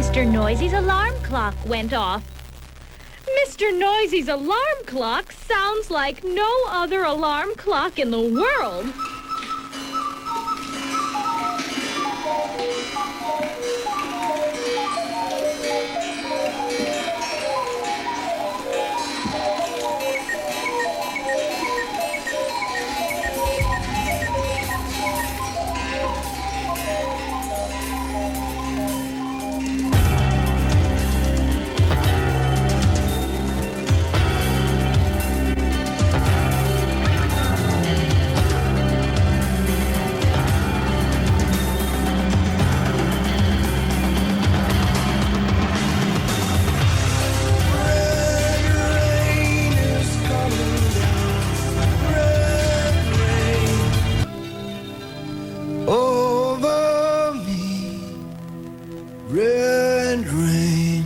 Mr. Noisy's alarm clock went off. Mr. Noisy's alarm clock sounds like no other alarm clock in the world. Over me, red rain.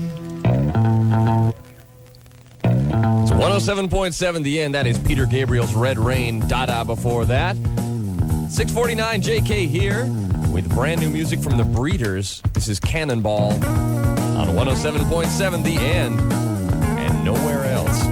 It's 107.7 The End. That is Peter Gabriel's Red Rain. Dada before that. 649 JK here with brand new music from the Breeders. This is Cannonball on 107.7 The End and nowhere else.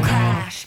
Crash.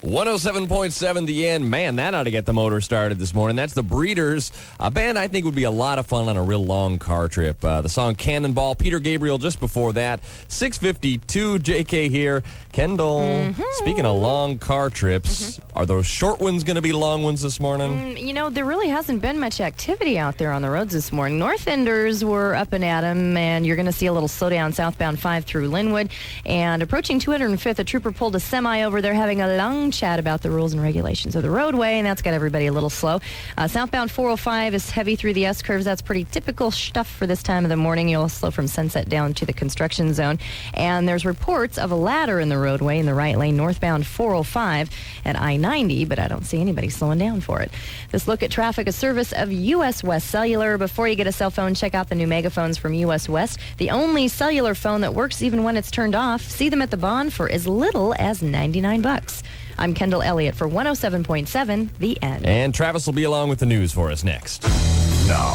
107.7 The End. Man, that ought to get the motor started this morning. That's the Breeders, a band I think would be a lot of fun on a real long car trip. The song Cannonball, Peter Gabriel just before that. 6:52 JK here. Kendall, speaking of long car trips, are those short ones going to be long ones this morning? There really hasn't been much activity out there on the roads this morning. North Enders were up and at 'em, and you're going to see a little slowdown southbound 5 through Linwood. And approaching 205th, a trooper pulled a semi over. They're having a long chat about the rules and regulations of the roadway, and that's got everybody a little slow. Southbound 405 is heavy through the S-curves. That's pretty typical stuff for this time of the morning. You'll slow from Sunset down to the construction zone. And there's reports of a ladder in the roadway in the right lane, northbound 405 at I-90, but I don't see anybody slowing down for it. This look at traffic, a service of U.S. West Cellular. Before you get a cell phone, check out the new megaphones from U.S. West, the only cellular phone that works even when it's turned off. See them at the Bond for as little as $99. I'm Kendall Elliott for 107.7 The End. And Travis will be along with the news for us next. Now,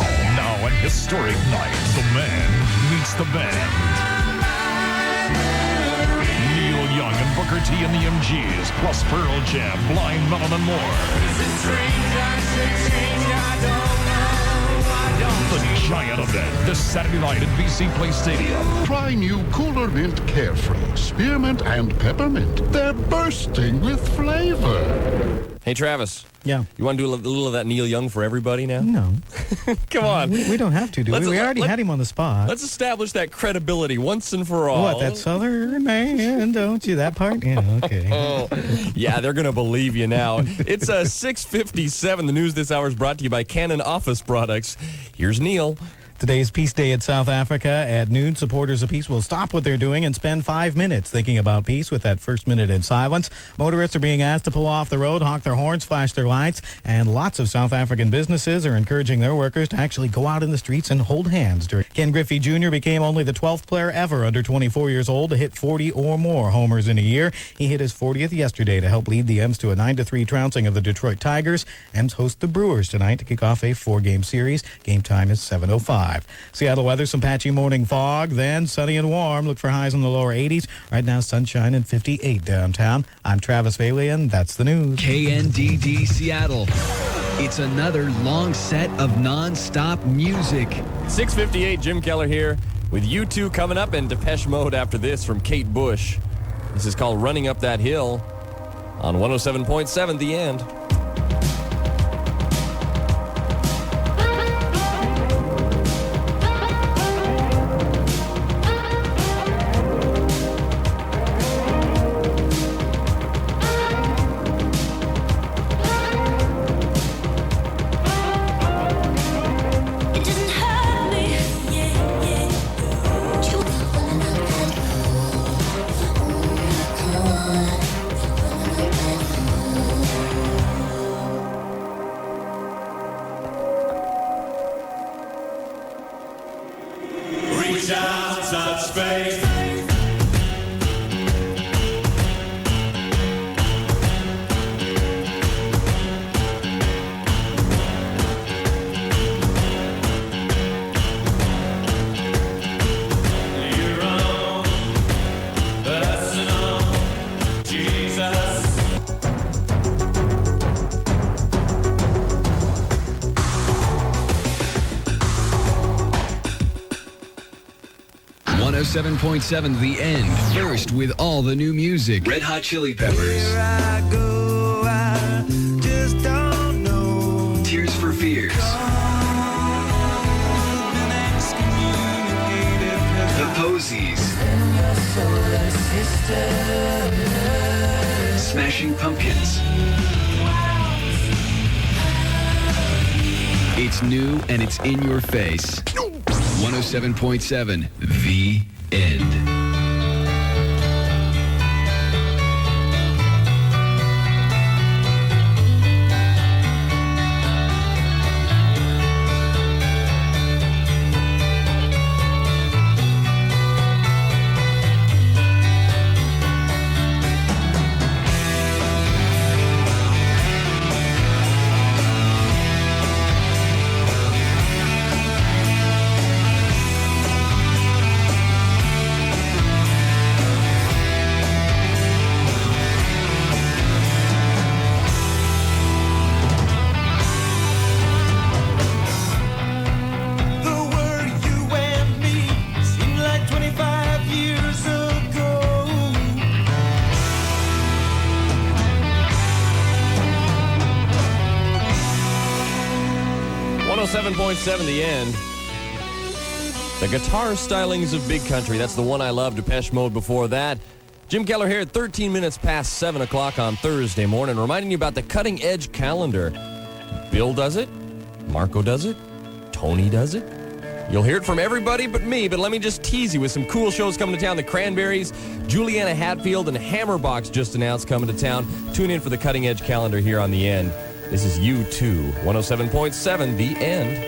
an historic night. The man meets the band. Neil Young and Booker T and the MGs, plus Pearl Jam, Blind Melon, and more. The giant event this Saturday night at BC Place Stadium. Try new Cooler Mint Carefree, Spearmint and Peppermint. They're bursting with flavor. Hey, Travis. Yeah. You want to do a little of that Neil Young for everybody now? No. Come on. We don't have to, do we? We already had him on the spot. Let's establish that credibility once and for all. What, that Southern man, don't you? That part? Yeah, okay. Yeah, they're going to believe you now. It's 6:57. The news this hour is brought to you by Canon Office Products. Here's Neil. Today's Peace Day in South Africa. At noon, supporters of peace will stop what they're doing and spend 5 minutes thinking about peace with that first minute in silence. Motorists are being asked to pull off the road, honk their horns, flash their lights, and lots of South African businesses are encouraging their workers to actually go out in the streets and hold hands. Ken Griffey Jr. became only the 12th player ever under 24 years old to hit 40 or more homers in a year. He hit his 40th yesterday to help lead the M's to a 9-3 trouncing of the Detroit Tigers. M's host the Brewers tonight to kick off a 4-game series. Game time is 7:05. Seattle weather, some patchy morning fog, then sunny and warm. Look for highs in the lower 80s. Right now, sunshine and 58 downtown. I'm Travis Bailey, and that's the news. KNDD Seattle. It's another long set of non-stop music. 6:58, Jim Keller here with U2 coming up and Depeche Mode after this from Kate Bush. This is called Running Up That Hill on 107.7 The End. such faith. You're on, blessing on Jesus. 107.7 The End. First with all the new music. Red Hot Chili Peppers. I go, I just don't know. Tears for Fears. The Posies. Smashing Pumpkins. It's new and it's in your face. 107.7 The End. The word you and me seemed like 25 years ago. 107.7 The End. The guitar stylings of Big Country. That's the one I love. Depeche Mode before that. Jim Keller here at 13 minutes past 7 o'clock on Thursday morning, reminding you about the Cutting Edge calendar. Bill does it. Marco does it. Tony does it. You'll hear it from everybody but me, but let me just tease you with some cool shows coming to town. The Cranberries, Juliana Hatfield, and Hammerbox just announced coming to town. Tune in for the Cutting Edge calendar here on The End. This is U2, 107.7 The End.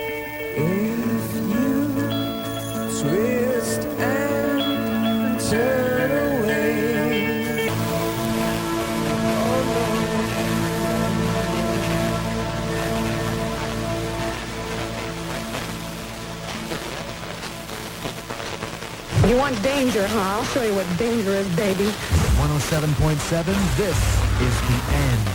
Twist and turn away. You want danger, huh? I'll show you what danger is, baby. 107.7, this is The End.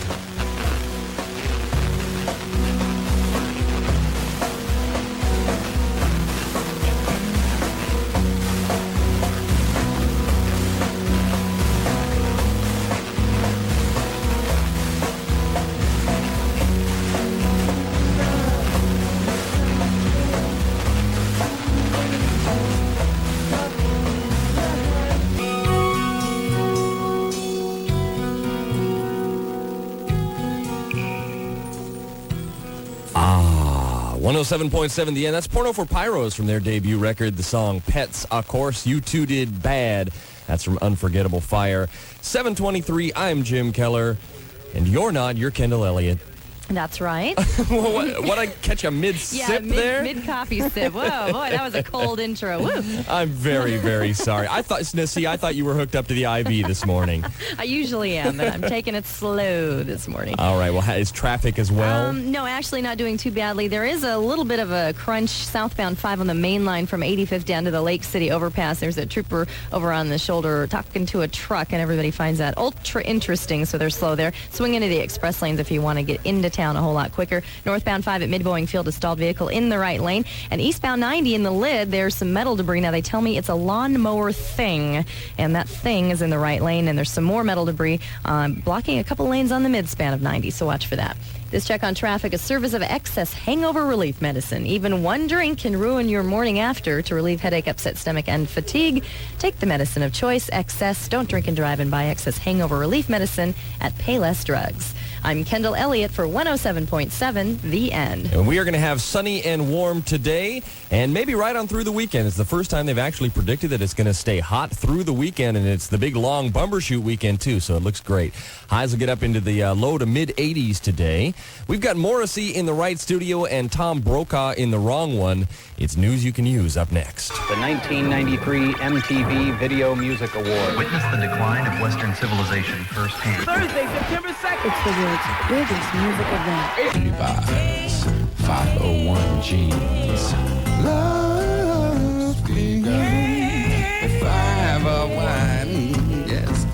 Ah, 107.7 The End. That's Porno for Pyros from their debut record, the song Pets. Of course, U2 did Bad. That's from Unforgettable Fire. 7:23, I'm Jim Keller. And you're not, you're Kendall Elliott. That's right. What, I catch a mid-sip there? Mid-coffee sip. Whoa, boy, that was a cold intro. Woo. I'm very, very sorry. I thought you were hooked up to the IV this morning. I usually am, but I'm taking it slow this morning. All right. Well, is traffic as well? No, actually not doing too badly. There is a little bit of a crunch southbound 5 on the main line from 85th down to the Lake City overpass. There's a trooper over on the shoulder talking to a truck, and everybody finds that ultra interesting, so they're slow there. Swing into the express lanes if you want to get into town a whole lot quicker. Northbound 5 at Mid-Boeing Field, a stalled vehicle in the right lane. And eastbound 90 in the lid, there's some metal debris. Now, they tell me it's a lawnmower thing, and that thing is in the right lane, and there's some more metal debris blocking a couple lanes on the mid-span of 90, so watch for that. This check on traffic, a service of excess hangover relief medicine. Even one drink can ruin your morning after. To relieve headache, upset stomach, and fatigue, take the medicine of choice, Excess. Don't drink and drive, and buy Excess hangover relief medicine at Payless Drugs. I'm Kendall Elliott for 107.7 The End. And we are going to have sunny and warm today, and maybe right on through the weekend. It's the first time they've actually predicted that it's going to stay hot through the weekend, and it's the big, long Bumbershoot weekend, too, so it looks great. Highs will get up into the low to mid-80s today. We've got Morrissey in the right studio and Tom Brokaw in the wrong one. It's news you can use up next. The 1993 MTV Video Music Award. Witness the decline of Western civilization firsthand. Thursday, September 2nd. It's the world's biggest music event. Levi's 501 jeans. Love begun. 501. Yes.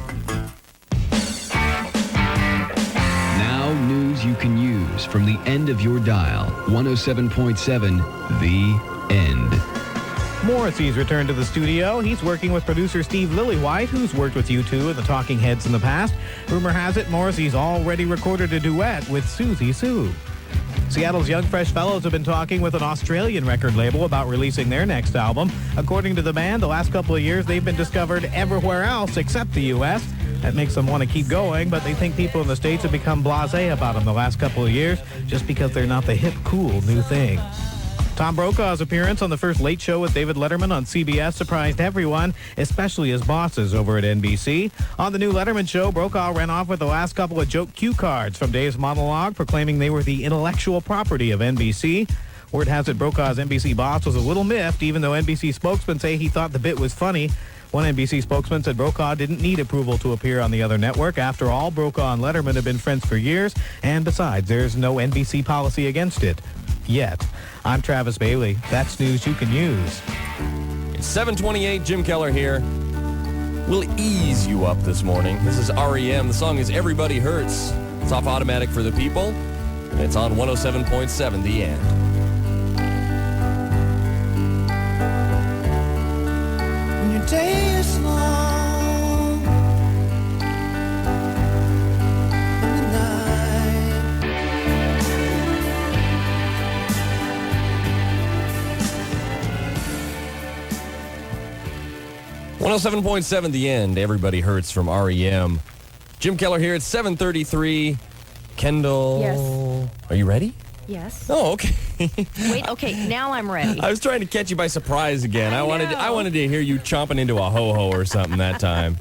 Now, news you can use from the end of your dial. 107.7 The End. Morrissey's returned to the studio. He's working with producer Steve Lillywhite, who's worked with U2 and the Talking Heads in the past. Rumor has it Morrissey's already recorded a duet with Susie Sue. Seattle's Young Fresh Fellows have been talking with an Australian record label about releasing their next album. According to the band, the last couple of years they've been discovered everywhere else except the U.S. That makes them want to keep going, but they think people in the States have become blasé about them the last couple of years just because they're not the hip, cool new thing. Tom Brokaw's appearance on the first Late Show with David Letterman on CBS surprised everyone, especially his bosses over at NBC. On the new Letterman show, Brokaw ran off with the last couple of joke cue cards from Dave's monologue, proclaiming they were the intellectual property of NBC. Word has it Brokaw's NBC boss was a little miffed, even though NBC spokesmen say he thought the bit was funny. One NBC spokesman said Brokaw didn't need approval to appear on the other network. After all, Brokaw and Letterman have been friends for years, and besides, there's no NBC policy against it. Yet. I'm Travis Bailey. That's news you can use. It's 7:28, Jim Keller here. We'll ease you up this morning. This is REM. The song is Everybody Hurts. It's off Automatic for the People, and it's on 107.7 The End. When your day is long and the night 107.7 The End. Everybody Hurts from REM. Jim Keller here. It's 7:33. Kendall. Yes. Are you ready? Yes. Oh, okay. Wait, okay, now I'm ready. I was trying to catch you by surprise again. I wanted to hear you chomping into a ho-ho or something that time.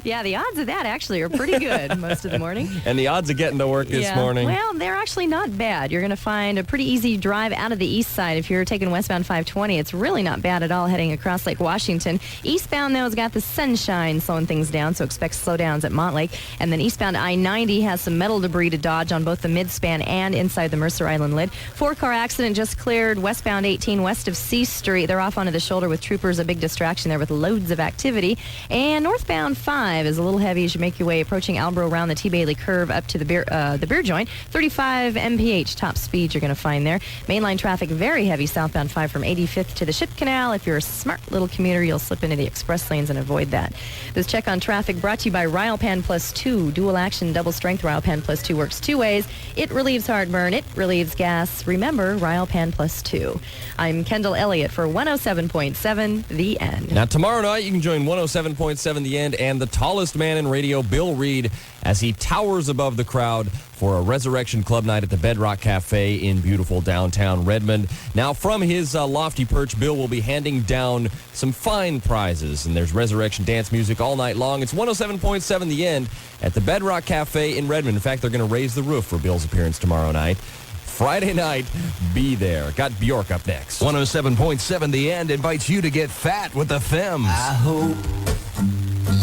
Yeah, the odds of that actually are pretty good most of the morning. And the odds of getting to work this morning? Well, they're actually not bad. You're going to find a pretty easy drive out of the east side. If you're taking westbound 520, it's really not bad at all heading across Lake Washington. Eastbound, though, has got the sunshine slowing things down, so expect slowdowns at Montlake. And then eastbound I-90 has some metal debris to dodge on both the midspan and inside the Mercer Island lid. 4-car accident just cleared westbound 18 west of C Street. They're off onto the shoulder with troopers. A big distraction there with loads of activity. And northbound 5 is a little heavy as you make your way approaching Albro around the T. Bailey curve up to the beer joint. 35 mph top speed you're going to find there. Mainline traffic very heavy southbound 5 from 85th to the Ship Canal. If you're a smart little commuter, you'll slip into the express lanes and avoid that. This check on traffic brought to you by Ryopan Plus 2. Dual action, double strength Ryopan Plus 2 works two ways. It relieves heartburn. It relieves gas. Remember, Ryopan Plus 2. I'm Kendall Elliott for 107.7 The End. Now, tomorrow night, you can join 107.7 The End and the tallest man in radio, Bill Reed, as he towers above the crowd for a Resurrection Club night at the Bedrock Cafe in beautiful downtown Redmond. Now, from his lofty perch, Bill will be handing down some fine prizes, and there's Resurrection dance music all night long. It's 107.7 The End at the Bedrock Cafe in Redmond. In fact, they're going to raise the roof for Bill's appearance tomorrow night. Friday night, be there. Got Bjork up next. 107.7 The End invites you to get fat with the Femmes. I hope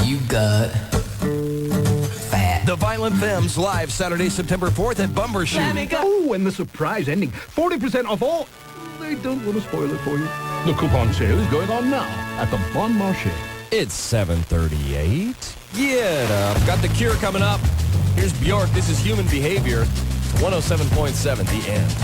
you got fat. The Violent Femmes live Saturday, September 4th at Bumbershoot. Oh, and the surprise ending. 40% off all. They don't want to spoil it for you. The coupon sale is going on now at the Bon Marché. It's 7:38. Get up. Got The Cure coming up. Here's Bjork. This is Human Behavior. 107.7 The End.